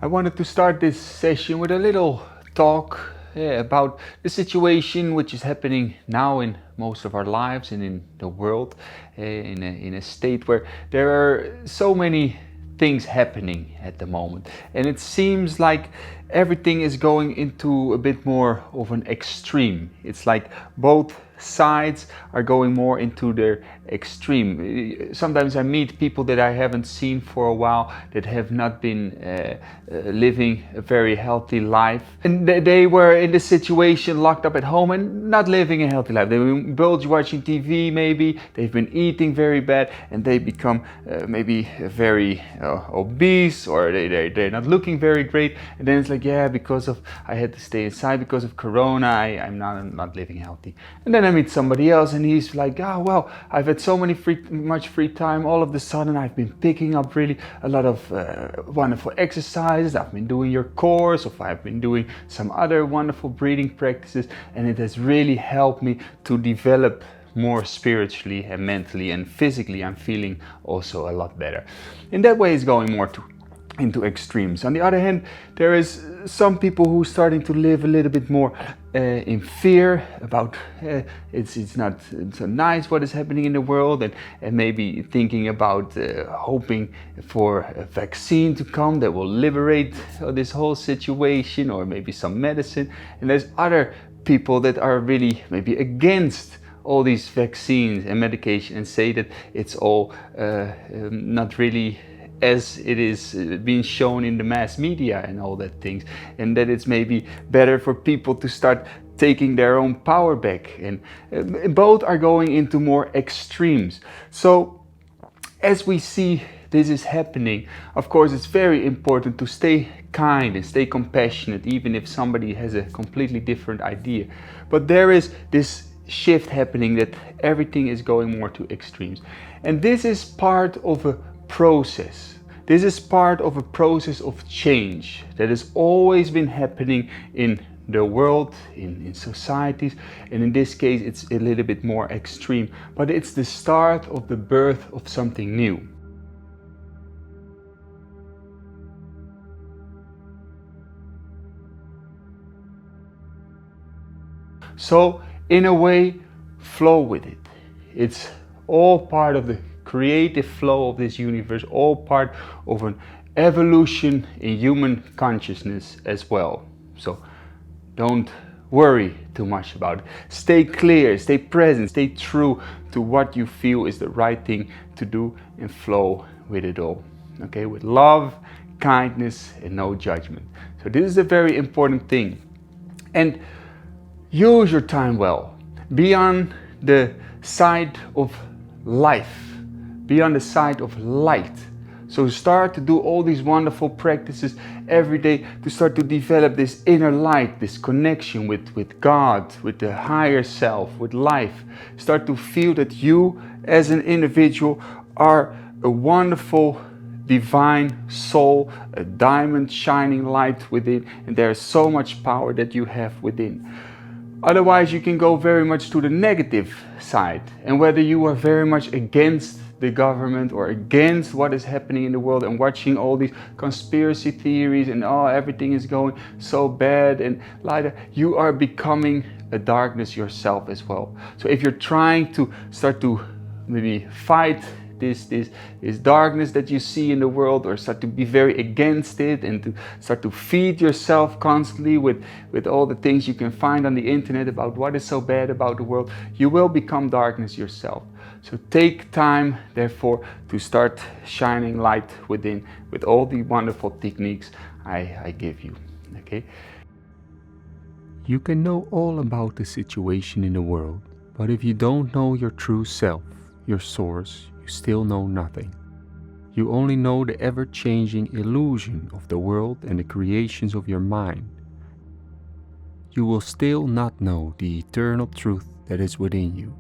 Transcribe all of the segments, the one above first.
I wanted to start this session with a little talk about the situation which is happening now in most of our lives and in the world, in a state where there are so many things happening at the moment, and it seems like everything is going into a bit more of an extreme. It's like both sides are going more into their extreme. Sometimes I meet people that I haven't seen for a while that have not been living a very healthy life, and they were in this situation locked up at home and not living a healthy life. They've been binge watching TV, maybe they've been eating very bad, and they become maybe very obese, or they're not looking very great, and then it's like, yeah, because of I had to stay inside because of Corona, I'm not living healthy. And then I meet somebody else and he's like, oh well, I've had so much free time, all of a sudden I've been picking up really a lot of wonderful exercises. I've been doing your course, or I've been doing some other wonderful breathing practices, and it has really helped me to develop more spiritually and mentally and physically. I'm feeling also a lot better. In that way, it's going more into extremes. On the other hand, there is some people who are starting to live a little bit more in fear about it's not so nice what is happening in the world, and maybe thinking about hoping for a vaccine to come that will liberate this whole situation, or maybe some medicine. And there's other people that are really maybe against all these vaccines and medication and say that it's all not really as it is being shown in the mass media and all that things, and that it's maybe better for people to start taking their own power back. And both are going into more extremes. So as we see this is happening, of course it's very important to stay kind and stay compassionate, even if somebody has a completely different idea. But there is this shift happening that everything is going more to extremes, and this is part of a process. This is part of a process of change that has always been happening in the world, in societies, and in this case it's a little bit more extreme, but it's the start of the birth of something new. So in a way, flow with it. It's all part of the creative flow of this universe, all part of an evolution in human consciousness as well. So don't worry too much about it. Stay clear, stay present, stay true to what you feel is the right thing to do, and flow with it all. Okay, with love, kindness, and no judgment. So this is a very important thing. And use your time well. Be on the side of life. Be on the side of light. So start to do all these wonderful practices every day to start to develop this inner light, this connection with God, with the higher self, with life. Start to feel that you as an individual are a wonderful divine soul, a diamond shining light within, and there is so much power that you have within. Otherwise you can go very much to the negative side, and whether you are very much against the government or against what is happening in the world and watching all these conspiracy theories and everything is going so bad and like that, you are becoming a darkness yourself as well. So if you're trying to start to maybe fight this darkness that you see in the world, or start to be very against it and to start to feed yourself constantly with all the things you can find on the internet about what is so bad about the world, you will become darkness yourself. So take time, therefore, to start shining light within with all the wonderful techniques I give you. Okay? You can know all about the situation in the world, but if you don't know your true self, your source, you still know nothing. You only know the ever-changing illusion of the world and the creations of your mind. You will still not know the eternal truth that is within you.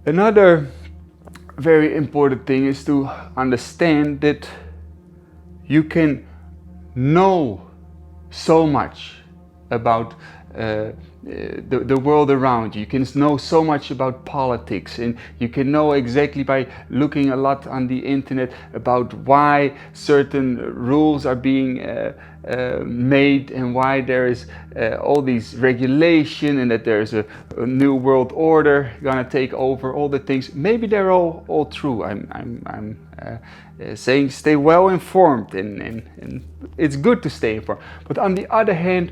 Another very important thing is to understand that you can know so much about the world around you. You can know so much about politics, and you can know exactly by looking a lot on the internet about why certain rules are being made, and why there is all these regulation, and that there's a new world order gonna take over all the things. Maybe they're all true. I'm saying stay well informed, and it's good to stay informed. But on the other hand,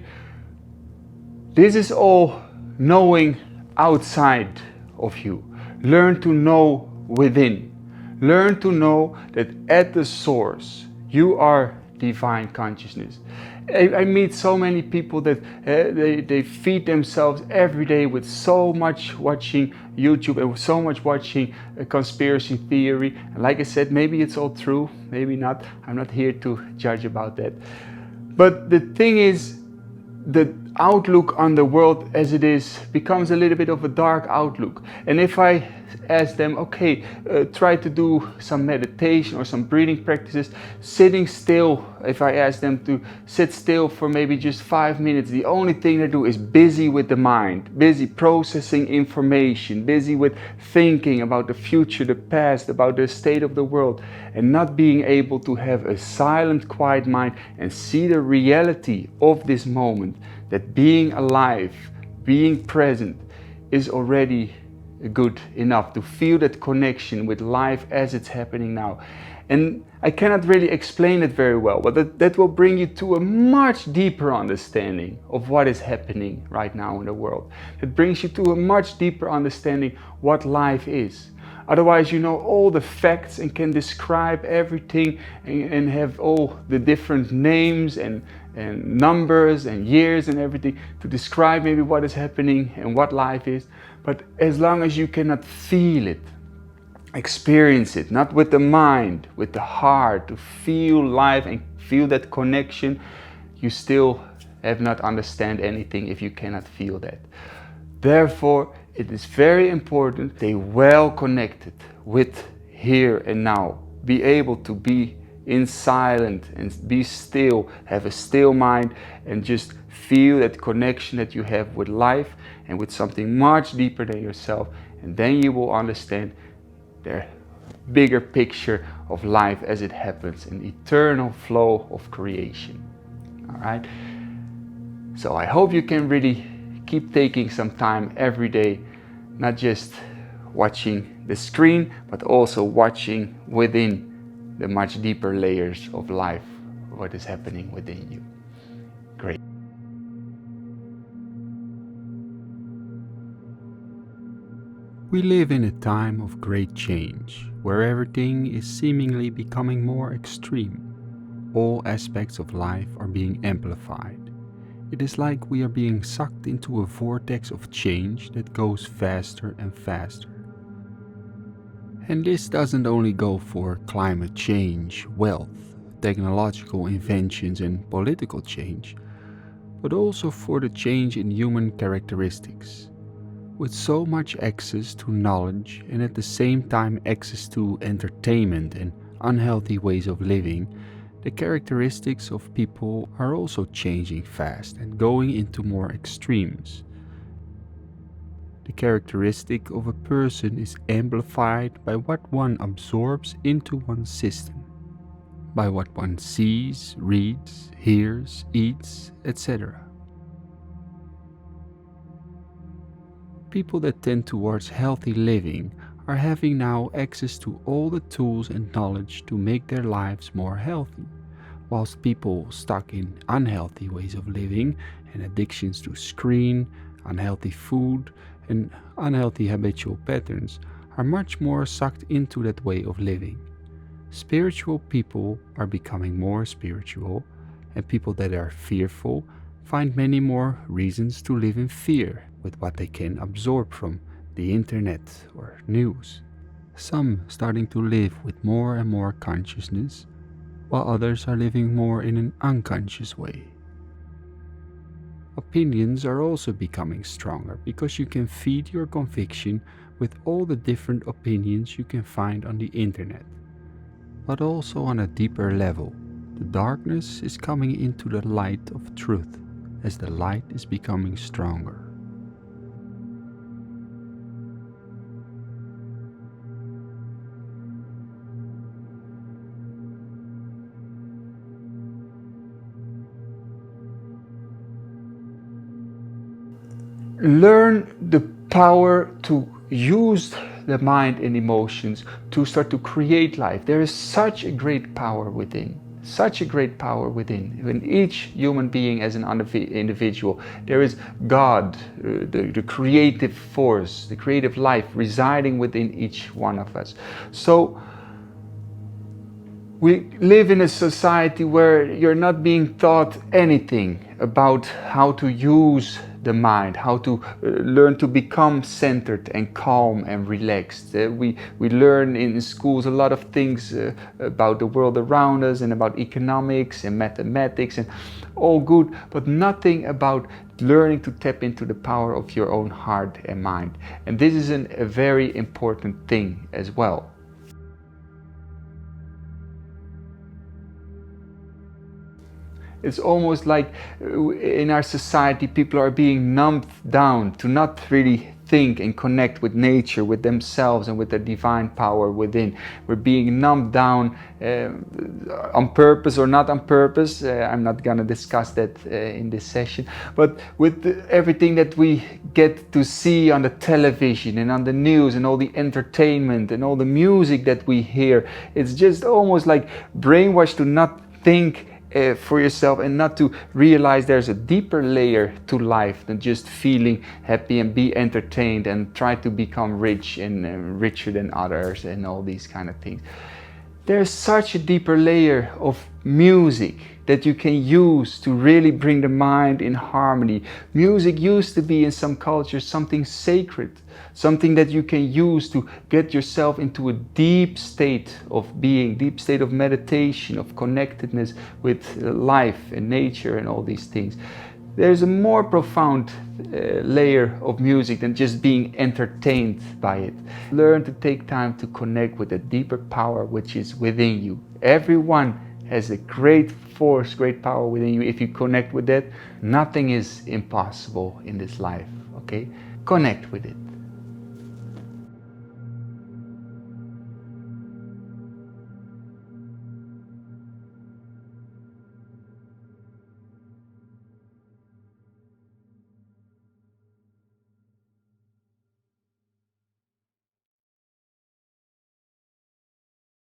this is all knowing outside of you. Learn to know within. Learn to know that at the source you are divine consciousness. I meet so many people that they feed themselves every day with so much watching YouTube and so much watching conspiracy theory. And like I said, maybe it's all true, maybe not. I'm not here to judge about that. But the thing is, the outlook on the world as it is becomes a little bit of a dark outlook. And if I ask them, okay, try to do some meditation or some breathing practices, sitting still, if I ask them to sit still for maybe just 5 minutes, the only thing they do is busy with the mind, busy processing information, busy with thinking about the future, the past, about the state of the world, and not being able to have a silent, quiet mind and see the reality of this moment, that being alive, being present is already good enough to feel that connection with life as it's happening now. And I cannot really explain it very well, but that will bring you to a much deeper understanding of what is happening right now in the world. It brings you to a much deeper understanding what life is. Otherwise, you know all the facts and can describe everything and have all the different names and numbers and years and everything to describe maybe what is happening and what life is. But as long as you cannot feel it, experience it, not with the mind, with the heart, to feel life and feel that connection, you still have not understand anything if you cannot feel that. Therefore, it is very important to stay well connected with here and now. Be able to be in silent and be still, have a still mind, and just feel that connection that you have with life and with something much deeper than yourself. And then you will understand the bigger picture of life as it happens, an eternal flow of creation. All right? So I hope you can really keep taking some time every day, not just watching the screen, but also watching within the much deeper layers of life, what is happening within you. Great. We live in a time of great change, where everything is seemingly becoming more extreme. All aspects of life are being amplified. It is like we are being sucked into a vortex of change that goes faster and faster. And this doesn't only go for climate change, wealth, technological inventions and political change, but also for the change in human characteristics. With so much access to knowledge and at the same time access to entertainment and unhealthy ways of living, the characteristics of people are also changing fast and going into more extremes. The characteristic of a person is amplified by what one absorbs into one's system, by what one sees, reads, hears, eats, etc. People that tend towards healthy living are having now access to all the tools and knowledge to make their lives more healthy, whilst people stuck in unhealthy ways of living and addictions to screen, unhealthy food, and unhealthy habitual patterns are much more sucked into that way of living. Spiritual people are becoming more spiritual, and people that are fearful find many more reasons to live in fear with what they can absorb from the internet or news. Some starting to live with more and more consciousness, while others are living more in an unconscious way. Opinions are also becoming stronger because you can feed your conviction with all the different opinions you can find on the internet. But also on a deeper level, the darkness is coming into the light of truth, as the light is becoming stronger. Learn the power to use the mind and emotions to start to create life. There is such a great power within. Such a great power within. In each human being as an individual, there is God, the creative force, the creative life residing within each one of us. So we live in a society where you're not being taught anything about how to use the mind, how to learn to become centered and calm and relaxed. We learn in schools a lot of things about the world around us and about economics and mathematics and all good, but nothing about learning to tap into the power of your own heart and mind. And this is a very important thing as well. It's almost like in our society people are being numbed down to not really think and connect with nature, with themselves and with the divine power within. We're being numbed down on purpose or not on purpose. I'm not going to discuss that in this session. But with everything that we get to see on the television and on the news and all the entertainment and all the music that we hear, it's just almost like brainwashed to not think for yourself and not to realize there's a deeper layer to life than just feeling happy and be entertained and try to become rich and richer than others and all these kind of things. There's such a deeper layer of music that you can use to really bring the mind in harmony. Music used to be in some cultures something sacred, something that you can use to get yourself into a deep state of being, deep state of meditation, of connectedness with life and nature and all these things. There's a more profound layer of music than just being entertained by it. Learn to take time to connect with the deeper power which is within you. Everyone has a great force, great power within you. If you connect with that, nothing is impossible in this life, okay? Connect with it.